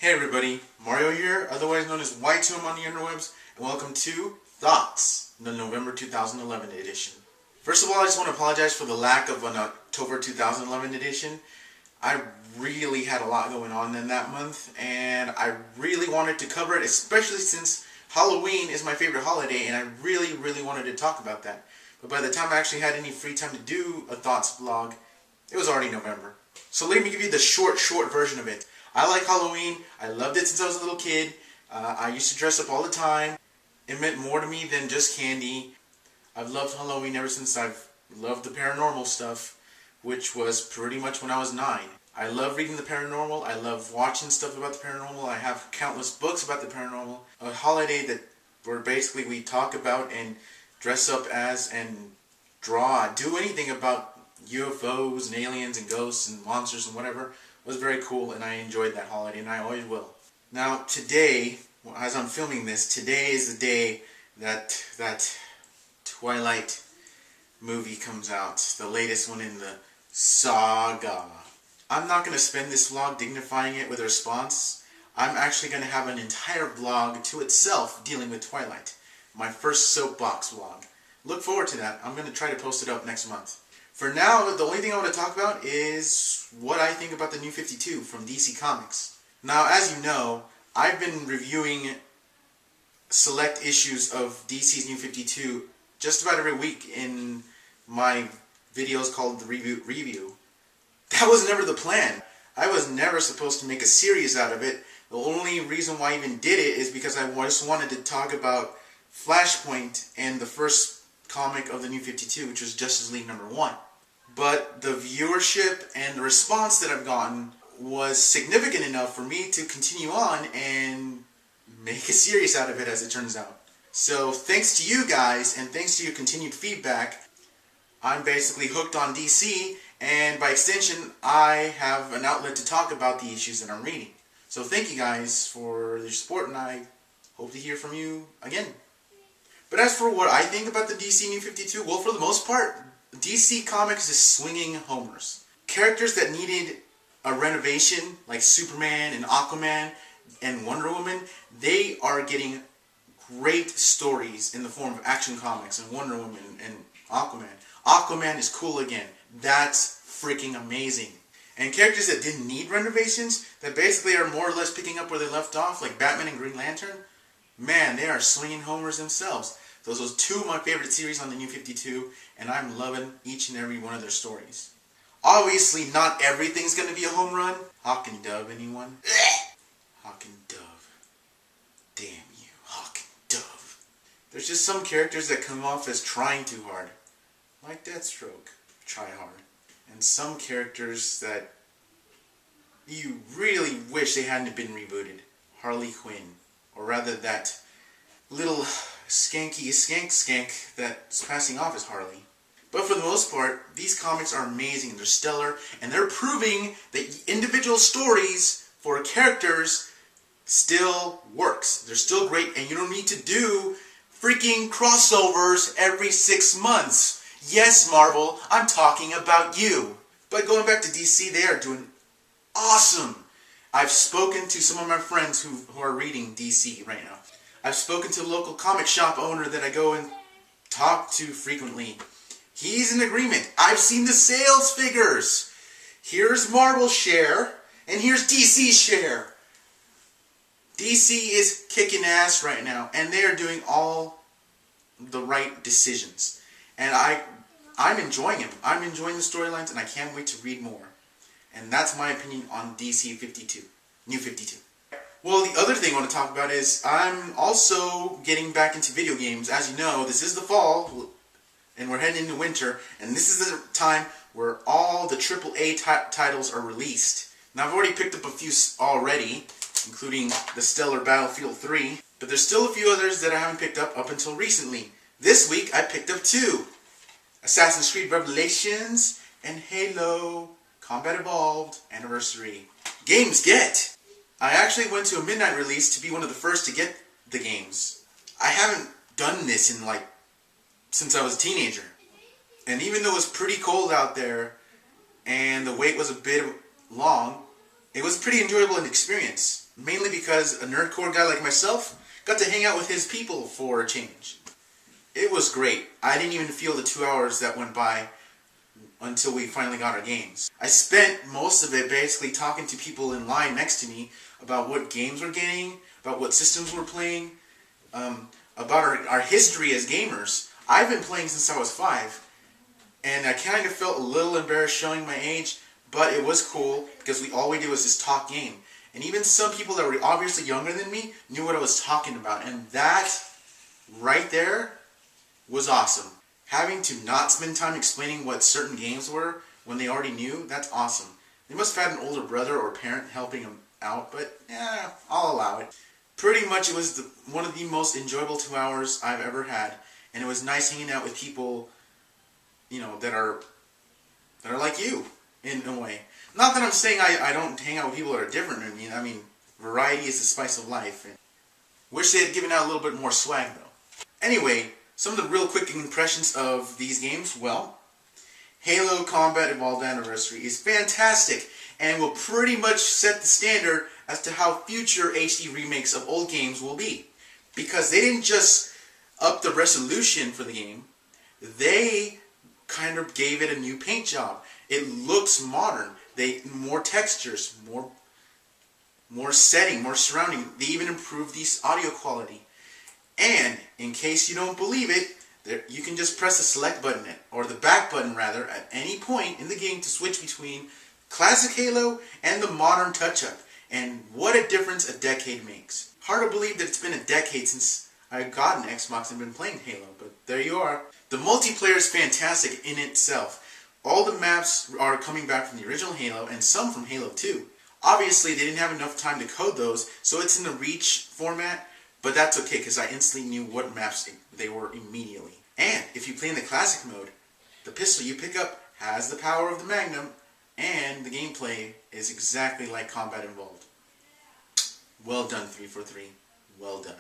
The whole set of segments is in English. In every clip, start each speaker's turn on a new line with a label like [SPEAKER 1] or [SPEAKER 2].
[SPEAKER 1] Hey everybody, Mario here, otherwise known as Y2M on the interwebs, and welcome to Thoughts, the November 2011 edition. First of all, I just want to apologize for the lack of an October 2011 edition. I really had a lot going on in that month, and I really wanted to cover it, especially since Halloween is my favorite holiday, and I really wanted to talk about that. But by the time I actually had any free time to do a Thoughts vlog, it was already November. So let me give you the short version of it. I like Halloween. I loved it since I was a little kid. I used to dress up all the time. It meant more to me than just candy. I've loved Halloween ever since I've loved the paranormal stuff, which was pretty much when I was 9. I love reading the paranormal. I love watching stuff about the paranormal. I have countless books about the paranormal. A holiday that where basically we talk about and dress up as and draw, do anything about UFOs and aliens and ghosts and monsters and whatever was very cool, and I enjoyed that holiday, and I always will. Now today, as I'm filming this, today is the day that Twilight movie comes out, the latest one in the saga. I'm not going to spend this vlog dignifying it with a response. I'm actually going to have an entire vlog to itself dealing with Twilight. My first soapbox vlog. Look forward to that. I'm going to try to post it up next month. For now, the only thing I want to talk about is what I think about the New 52 from DC Comics. Now, as you know, I've been reviewing select issues of DC's New 52 just about every week in my videos called The Review. That was never the plan. I was never supposed to make a series out of it. The only reason why I even did it is because I just wanted to talk about Flashpoint and the first comic of the New 52, which was Justice League #1. But the viewership and the response that I've gotten was significant enough for me to continue on and make a series out of it, as it turns out. So thanks to you guys, and thanks to your continued feedback, I'm basically hooked on DC, and by extension, I have an outlet to talk about the issues that I'm reading. So thank you guys for your support, and I hope to hear from you again. But as for what I think about the DC New 52, well, for the most part, DC Comics is swinging homers. Characters that needed a renovation, like Superman and Aquaman and Wonder Woman, they are getting great stories in the form of Action Comics and Wonder Woman and Aquaman. Aquaman is cool again. That's freaking amazing. And characters that didn't need renovations, that basically are more or less picking up where they left off, like Batman and Green Lantern, man, they are swinging homers themselves. Those are two of my favorite series on the New 52, and I'm loving each and every one of their stories. Obviously, not everything's going to be a home run. Hawk and Dove, anyone? Hawk and Dove. Damn you, Hawk and Dove. There's just some characters that come off as trying too hard. Like Deathstroke, try hard. And some characters that you really wish they hadn't been rebooted. Harley Quinn. Or rather that little skanky skank that's passing off as Harley. But for the most part, these comics are amazing and they're stellar, and they're proving that individual stories for characters still works. They're still great, and you don't need to do freaking crossovers every 6 months. Yes, Marvel, I'm talking about you. But going back to DC, they are doing awesome. I've spoken to some of my friends who are reading DC right now. I've spoken to a local comic shop owner that I go and talk to frequently. He's in agreement. I've seen the sales figures. Here's Marvel's share, and here's DC's share. DC is kicking ass right now, and they are doing all the right decisions. And I'm enjoying them. I'm enjoying the storylines, and I can't wait to read more. And that's my opinion on DC 52, New 52. Well, the other thing I want to talk about is I'm also getting back into video games. As you know, this is the fall, and we're heading into winter, and this is the time where all the AAA titles are released. Now, I've already picked up a few already, including the stellar Battlefield 3, but there's still a few others that I haven't picked up until recently. This week, I picked up 2. Assassin's Creed Revelations and Halo Combat Evolved Anniversary. Games get! I actually went to a midnight release to be one of the first to get the games. I haven't done this since I was a teenager. And even though it was pretty cold out there and the wait was a bit long, It was a pretty enjoyable experience, mainly because a nerdcore guy like myself got to hang out with his people for a change. It was great. I didn't even feel the 2 hours that went by until we finally got our games. I spent most of it basically talking to people in line next to me about what games we're getting, about what systems we're playing, about our history as gamers. I've been playing since I was 5, and I kind of felt a little embarrassed showing my age, but it was cool because all we did was just talk game. And even some people that were obviously younger than me knew what I was talking about, and that right there was awesome. Having to not spend time explaining what certain games were when they already knew, that's awesome. They must have had an older brother or parent helping them out, but yeah, I'll allow it. Pretty much it was one of the most enjoyable 2 hours I've ever had, and it was nice hanging out with people, you know, that are like you, in a way. Not that I'm saying I don't hang out with people that are different than me. I mean, variety is the spice of life. And wish they had given out a little bit more swag, though. Anyway, some of the real quick impressions of these games, well, Halo Combat Evolved Anniversary is fantastic and will pretty much set the standard as to how future HD remakes of old games will be. Because they didn't just up the resolution for the game, they kind of gave it a new paint job. It looks modern. More textures, more setting, more surrounding. They even improved the audio quality. And in case you don't believe it, you can just press the select button, or the back button rather, at any point in the game to switch between classic Halo and the modern touch-up. And what a difference a decade makes. Hard to believe that it's been a decade since I got an Xbox and been playing Halo, but there you are. The multiplayer is fantastic in itself. All the maps are coming back from the original Halo and some from Halo 2. Obviously they didn't have enough time to code those, so it's in the Reach format. But that's okay, because I instantly knew what maps they were immediately. And if you play in the classic mode, the pistol you pick up has the power of the Magnum, and the gameplay is exactly like Combat Evolved. Well done, 343. Well done.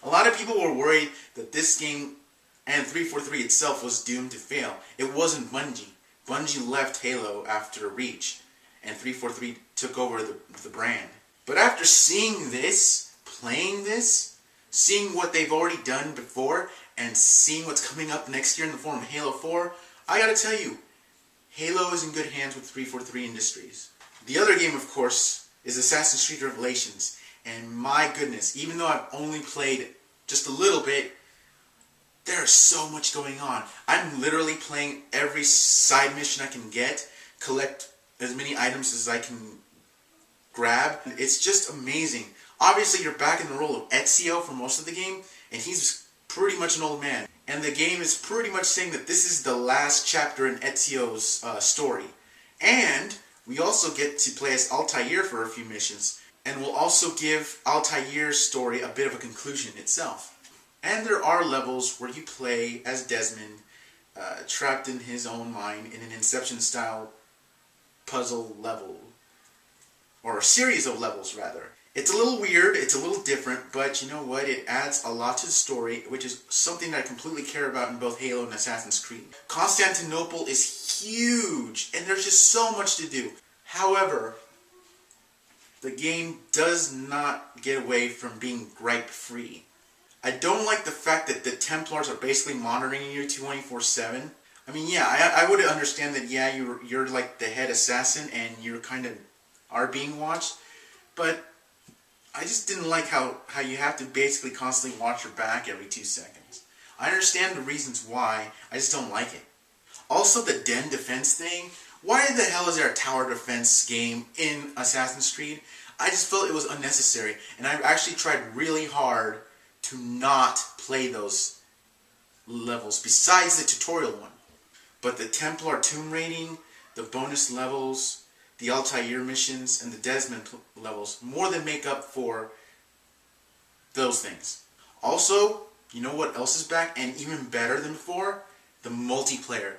[SPEAKER 1] A lot of people were worried that this game and 343 itself was doomed to fail. It wasn't Bungie. Bungie left Halo after Reach, and 343 took over the brand. But after seeing this, playing this, seeing what they've already done before, and seeing what's coming up next year in the form of Halo 4, I gotta tell you, Halo is in good hands with 343 Industries. The other game, of course, is Assassin's Creed Revelations, and my goodness, even though I've only played just a little bit, there's so much going on. I'm literally playing every side mission I can get, collect as many items as I can grab. It's just amazing. Obviously, you're back in the role of Ezio for most of the game, and he's pretty much an old man. And the game is pretty much saying that this is the last chapter in Ezio's story. And we also get to play as Altair for a few missions, and we'll also give Altair's story a bit of a conclusion itself. And there are levels where you play as Desmond, trapped in his own mind in an Inception-style puzzle level. Or a series of levels, rather. It's a little weird, it's a little different, but you know what? It adds a lot to the story, which is something that I completely care about in both Halo and Assassin's Creed. Constantinople is huge, and there's just so much to do. However, the game does not get away from being gripe-free. I don't like the fact that the Templars are basically monitoring you 24/7. I mean, yeah, I would understand that, yeah, you're like the head assassin, and you're kind of are being watched, but I just didn't like how you have to basically constantly watch your back every 2 seconds. I understand the reasons why, I just don't like it. Also, the den defense thing. Why the hell is there a tower defense game in Assassin's Creed? I just felt it was unnecessary, and I actually tried really hard to not play those levels, besides the tutorial one. But the Templar tomb raiding, the bonus levels, the Altair missions, and the Desmond levels more than make up for those things. Also, you know what else is back, and even better than before? The multiplayer.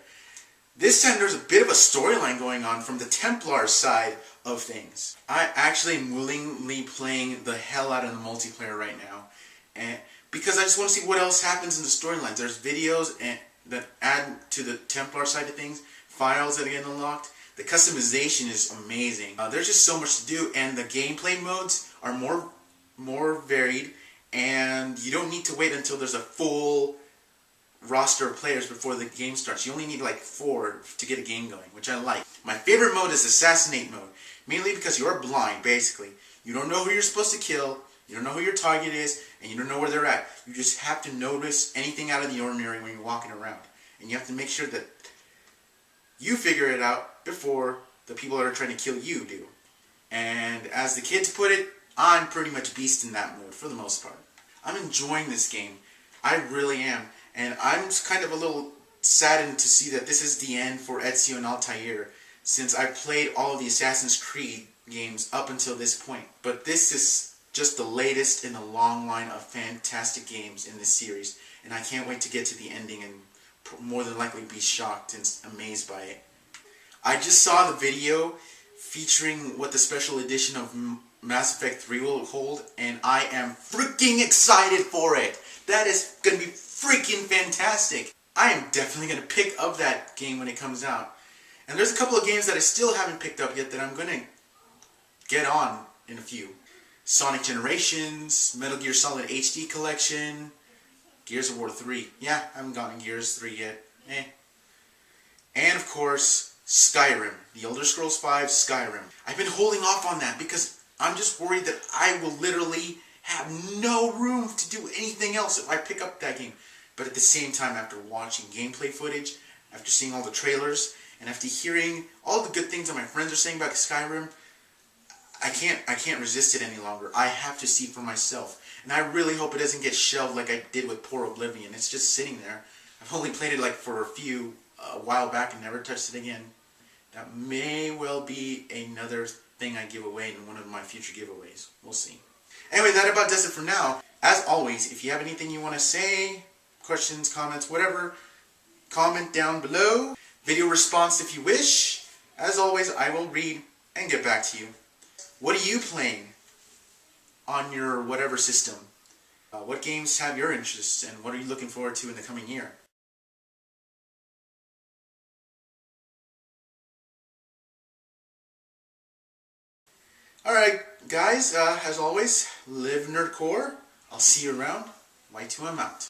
[SPEAKER 1] This time there's a bit of a storyline going on from the Templar side of things. I actually am willingly playing the hell out of the multiplayer right now, and because I just want to see what else happens in the storylines. There's videos that add to the Templar side of things, files that get unlocked. The customization is amazing. There's just so much to do, and the gameplay modes are more varied, and you don't need to wait until there's a full roster of players before the game starts. You only need like 4 to get a game going, which I like. My favorite mode is Assassinate mode, mainly because you're blind, basically. You don't know who you're supposed to kill, you don't know who your target is, and you don't know where they're at. You just have to notice anything out of the ordinary when you're walking around. And you have to make sure that you figure it out before the people that are trying to kill you do. And as the kids put it, I'm pretty much beast in that mode for the most part. I'm enjoying this game. I really am. And I'm kind of a little saddened to see that this is the end for Ezio and Altair, since I played all of the Assassin's Creed games up until this point. But this is just the latest in a long line of fantastic games in this series, and I can't wait to get to the ending and more than likely be shocked and amazed by it. I just saw the video featuring what the special edition of Mass Effect 3 will hold, and I am freaking excited for it. That is going to be freaking fantastic. I am definitely going to pick up that game when it comes out. And there's a couple of games that I still haven't picked up yet that I'm going to get on in a few. Sonic Generations, Metal Gear Solid HD Collection, Gears of War 3. Yeah, I haven't gotten Gears 3 yet. And of course, Skyrim. The Elder Scrolls V Skyrim. I've been holding off on that because I'm just worried that I will literally have no room to do anything else if I pick up that game. But at the same time, after watching gameplay footage, after seeing all the trailers, and after hearing all the good things that my friends are saying about Skyrim, I can't resist it any longer. I have to see for myself. And I really hope it doesn't get shelved like I did with poor Oblivion. It's just sitting there. I've only played it like for a while back and never touched it again. That may well be another thing I give away in one of my future giveaways. We'll see. Anyway, that about does it for now. As always, if you have anything you want to say, questions, comments, whatever, comment down below. Video response if you wish. As always, I will read and get back to you. What are you playing on your whatever system? What games have your interests, and what are you looking forward to in the coming year? Alright, guys, as always, live nerdcore. I'll see you around. Y2M out.